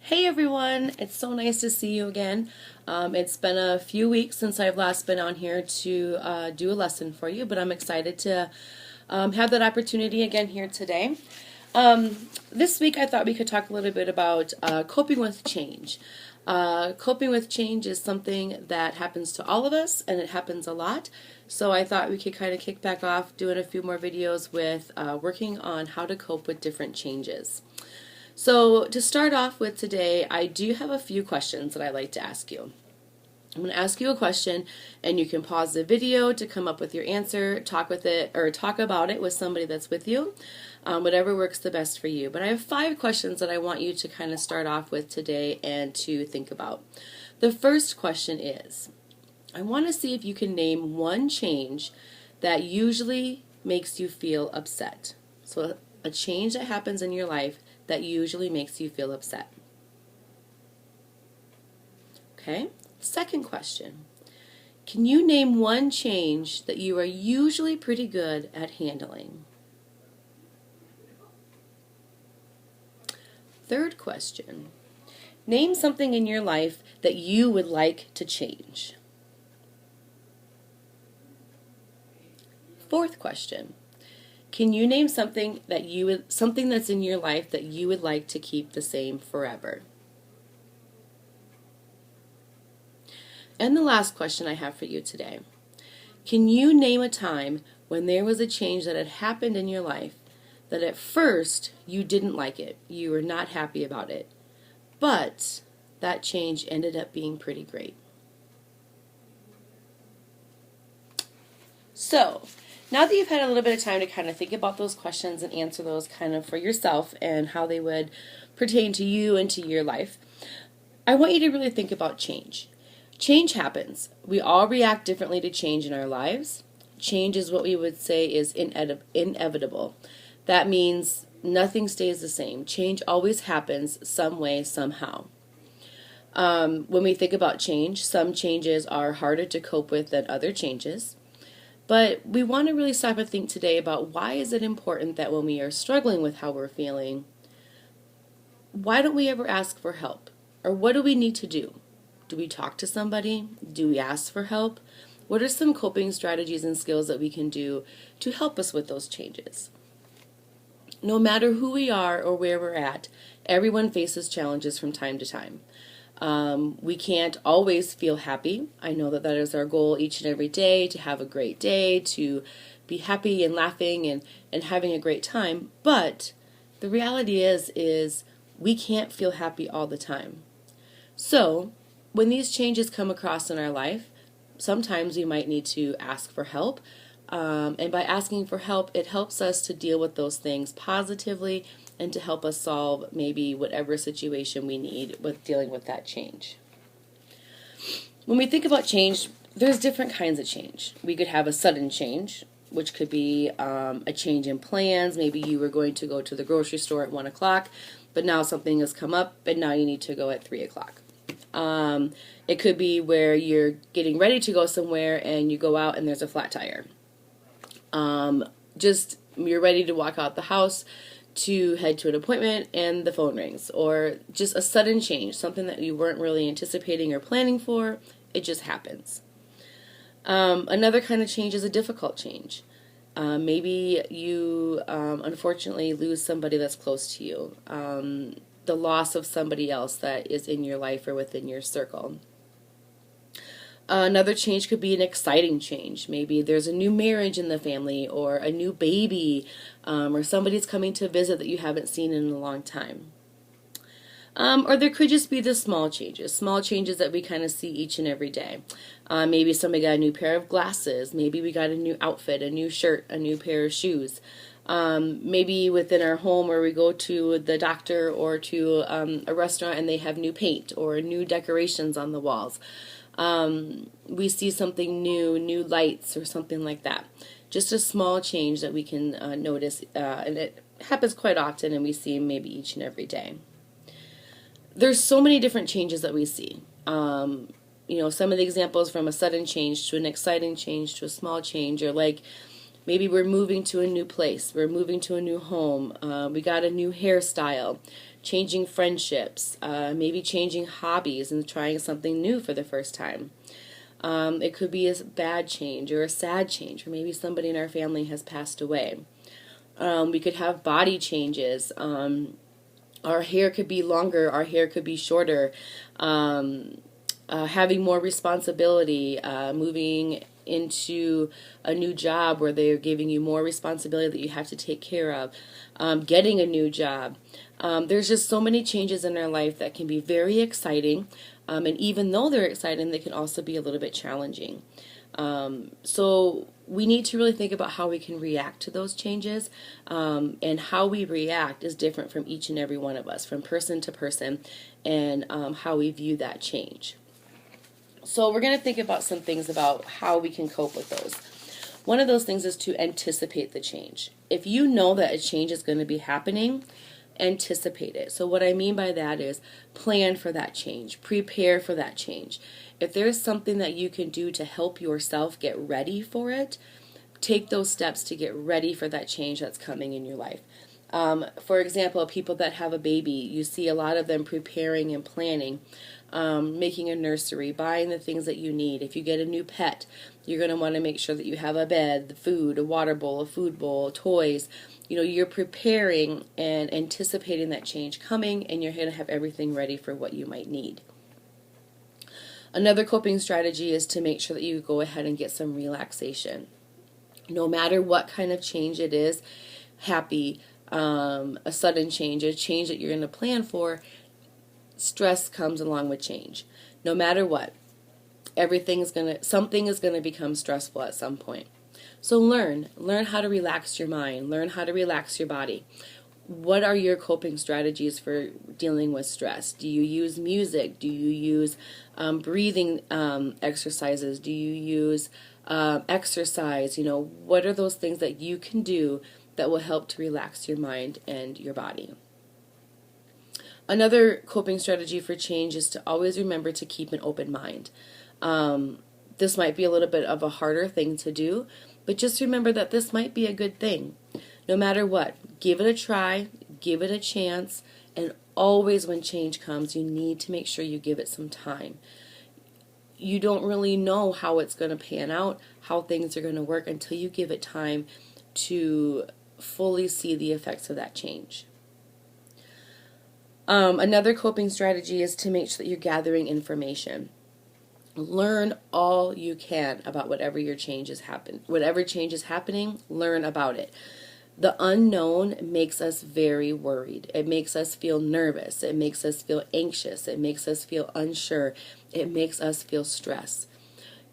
Hey everyone, it's so nice to see you again. It's been a few weeks since I've last been on here to do a lesson for you, but I'm excited to have that opportunity again here today. This week I thought we could talk a little bit about coping with change. Coping with change is something that happens to all of us, and it happens a lot. So I thought we could kind of kick back off doing a few more videos with working on how to cope with different changes. So to start off with today, I do have a few questions that I'd like to ask you. I'm going to ask you a question, and you can pause the video to come up with your answer, talk with it, or talk about it with somebody that's with you, whatever works the best for you. But I have 5 questions that I want you to kind of start off with today and to think about. The first question is, I want to see if you can name one change that usually makes you feel upset. So a change that happens in your life that usually makes you feel upset. Okay? Second question. Can you name one change that you are usually pretty good at handling? Third question. Name something in your life that you would like to change. Fourth question. Can you name something that's in your life that you would like to keep the same forever? And the last question I have for you today. Can you name a time when there was a change that had happened in your life that at first you didn't like it, you were not happy about it, but that change ended up being pretty great? So, now that you've had a little bit of time to kind of think about those questions and answer those kind of for yourself and how they would pertain to you and to your life, I want you to really think about change. Change happens. We all react differently to change in our lives. Change is what we would say is inevitable. That means nothing stays the same. Change always happens some way, somehow. When we think about change, some changes are harder to cope with than other changes. But we want to really stop and think today about why is it important that when we are struggling with how we're feeling, why don't we ever ask for help? Or what do we need to do? Do we talk to somebody? Do we ask for help? What are some coping strategies and skills that we can do to help us with those changes? No matter who we are or where we're at, everyone faces challenges from time to time. We can't always feel happy. I know that that is our goal each and every day, to have a great day, to be happy and laughing and having a great time. But the reality is we can't feel happy all the time. So when these changes come across in our life, sometimes we might need to ask for help. And by asking for help, it helps us to deal with those things positively and to help us solve maybe whatever situation we need with dealing with that change. When we think about change, there's different kinds of change. We could have a sudden change, which could be a change in plans. Maybe you were going to go to the grocery store at 1 o'clock, but now something has come up, and now you need to go at 3 o'clock. It could be where you're getting ready to go somewhere and you go out and there's a flat tire. Just you're ready to walk out the house to head to an appointment and the phone rings, or just a sudden change, something that you weren't really anticipating or planning for. It just happens. Another kind of change is a difficult change. Maybe you unfortunately lose somebody that's close to you. The loss of somebody else that is in your life or within your circle. Another change could be an exciting change. Maybe there's a new marriage in the family, or a new baby, or somebody's coming to visit that you haven't seen in a long time. Or there could just be the small changes that we kind of see each and every day. Maybe somebody got a new pair of glasses. Maybe we got a new outfit, a new shirt, a new pair of shoes. Maybe within our home, where we go to the doctor or to a restaurant and they have new paint or new decorations on the walls. We see something new lights or something like that. Just a small change that we can notice, and it happens quite often, and we see maybe each and every day. There's so many different changes that we see. Some of the examples from a sudden change to an exciting change to a small change are like Maybe we're moving to a new place. We're moving to a new home. We got a new hairstyle, changing friendships, maybe changing hobbies and trying something new for the first time. It could be a bad change or a sad change, or maybe somebody in our family has passed away. We could have body changes. Our hair could be longer, our hair could be shorter. Having more responsibility, moving into a new job where they're giving you more responsibility that you have to take care of, getting a new job. There's just so many changes in our life that can be very exciting, and even though they're exciting, they can also be a little bit challenging. So we need to really think about how we can react to those changes, and how we react is different from each and every one of us, from person to person, and how we view that change. So we're going to think about some things about how we can cope with those. One of those things is to anticipate the change. If you know that a change is going to be happening, anticipate it. So what I mean by that is plan for that change, prepare for that change. If there's something that you can do to help yourself get ready for it, take those steps to get ready for that change that's coming in your life. For example, people that have a baby, you see a lot of them preparing and planning, making a nursery, buying the things that you need. If you get a new pet, you're going to want to make sure that you have a bed, the food, a water bowl, a food bowl, toys. You know, you're preparing and anticipating that change coming, and you're going to have everything ready for what you might need. Another coping strategy is to make sure that you go ahead and get some relaxation. No matter what kind of change it is, happy, a sudden change, a change that you're going to plan for, stress comes along with change. No matter what, something is going to become stressful at some point. So learn how to relax your mind, learn how to relax your body. What are your coping strategies for dealing with stress? Do you use music? Do you use breathing exercises? Do you use exercise? You know, what are those things that you can do that will help to relax your mind and your body? Another coping strategy for change is to always remember to keep an open mind. This might be a little bit of a harder thing to do, but just remember that this might be a good thing. No matter what, give it a try, give it a chance, and always when change comes, you need to make sure you give it some time. You don't really know how it's going to pan out, how things are going to work until you give it time to fully see the effects of that change. Another coping strategy is to make sure that you're gathering information. Learn all you can about whatever change is happening, learn about it. The unknown makes us very worried. It makes us feel nervous. It makes us feel anxious. It makes us feel unsure. It makes us feel stressed.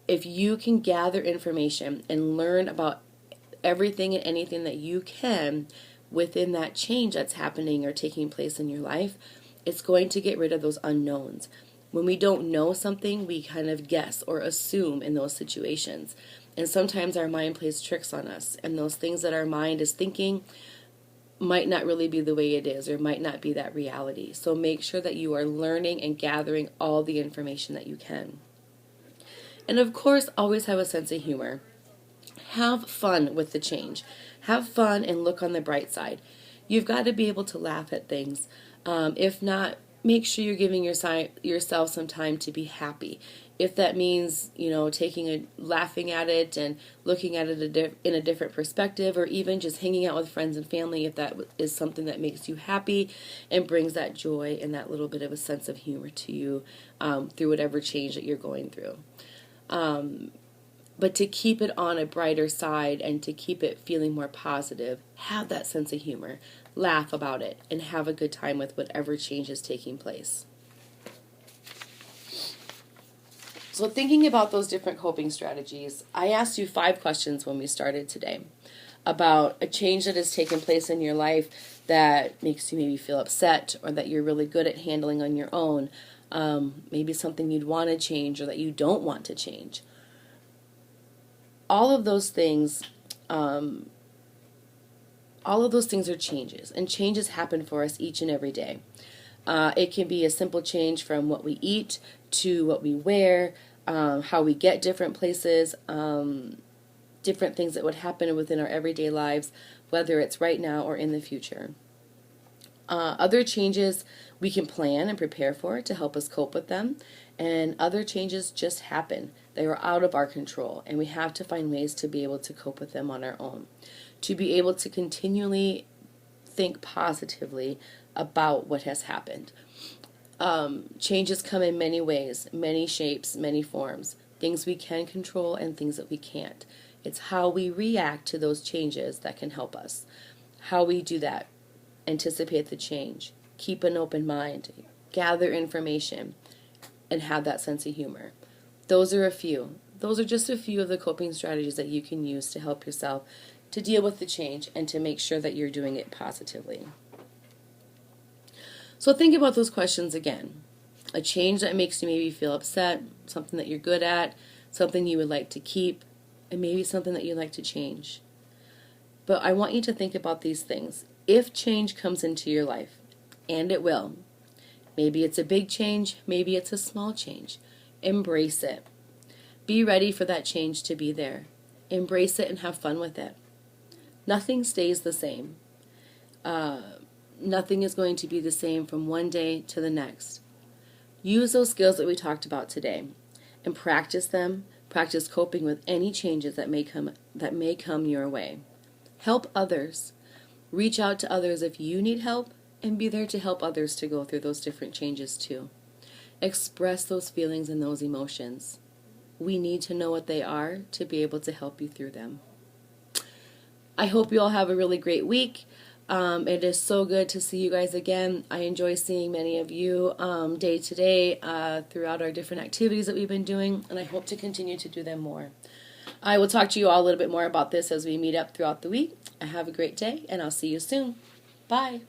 If you can gather information and learn about everything and anything that you can within that change that's happening or taking place in your life, it's going to get rid of those unknowns. When we don't know something, we kind of guess or assume in those situations. And sometimes our mind plays tricks on us, and those things that our mind is thinking might not really be the way it is, or might not be that reality. So make sure that you are learning and gathering all the information that you can. And of course, always have a sense of humor. Have fun with the change. Have fun and look on the bright side. You've got to be able to laugh at things. If not, make sure you're giving yourself some time to be happy. If that means, laughing at it and looking at it in a different perspective, or even just hanging out with friends and family, if that is something that makes you happy and brings that joy and that little bit of a sense of humor to you through whatever change that you're going through. But to keep it on a brighter side and to keep it feeling more positive, have that sense of humor. Laugh about it and have a good time with whatever change is taking place. So thinking about those different coping strategies, I asked you 5 questions when we started today about a change that has taken place in your life that makes you maybe feel upset, or that you're really good at handling on your own. Maybe something you'd want to change or that you don't want to change. All of those things are changes, and changes happen for us each and every day. It can be a simple change from what we eat to what we wear, how we get different places. different things that would happen within our everyday lives, whether it's right now or in the future. Other changes we can plan and prepare for to help us cope with them, and other changes just happen. They are out of our control, and we have to find ways to be able to cope with them on our own, to be able to continually think positively about what has happened. Changes come in many ways, many shapes, many forms, things we can control and things that we can't. It's how we react to those changes that can help us. How we do that, anticipate the change, keep an open mind, gather information, and have that sense of humor. Those are just a few of the coping strategies that you can use to help yourself to deal with the change and to make sure that you're doing it positively. So think about those questions again. A change that makes you maybe feel upset, something that you're good at, something you would like to keep, and maybe something that you'd like to change. But I want you to think about these things. If change comes into your life, and it will, maybe it's a big change, maybe it's a small change, embrace it. Be ready for that change to be there. Embrace it and have fun with it. Nothing stays the same. Nothing is going to be the same from one day to the next. Use those skills that we talked about today and practice them. Practice coping with any changes that may come your way. Help others. Reach out to others if you need help, and be there to help others to go through those different changes too. Express those feelings and those emotions. We need to know what they are to be able to help you through them. I hope you all have a really great week. It is so good to see you guys again. I enjoy seeing many of you day to day throughout our different activities that we've been doing, and I hope to continue to do them more. I will talk to you all a little bit more about this as we meet up throughout the week. Have a great day, and I'll see you soon. Bye.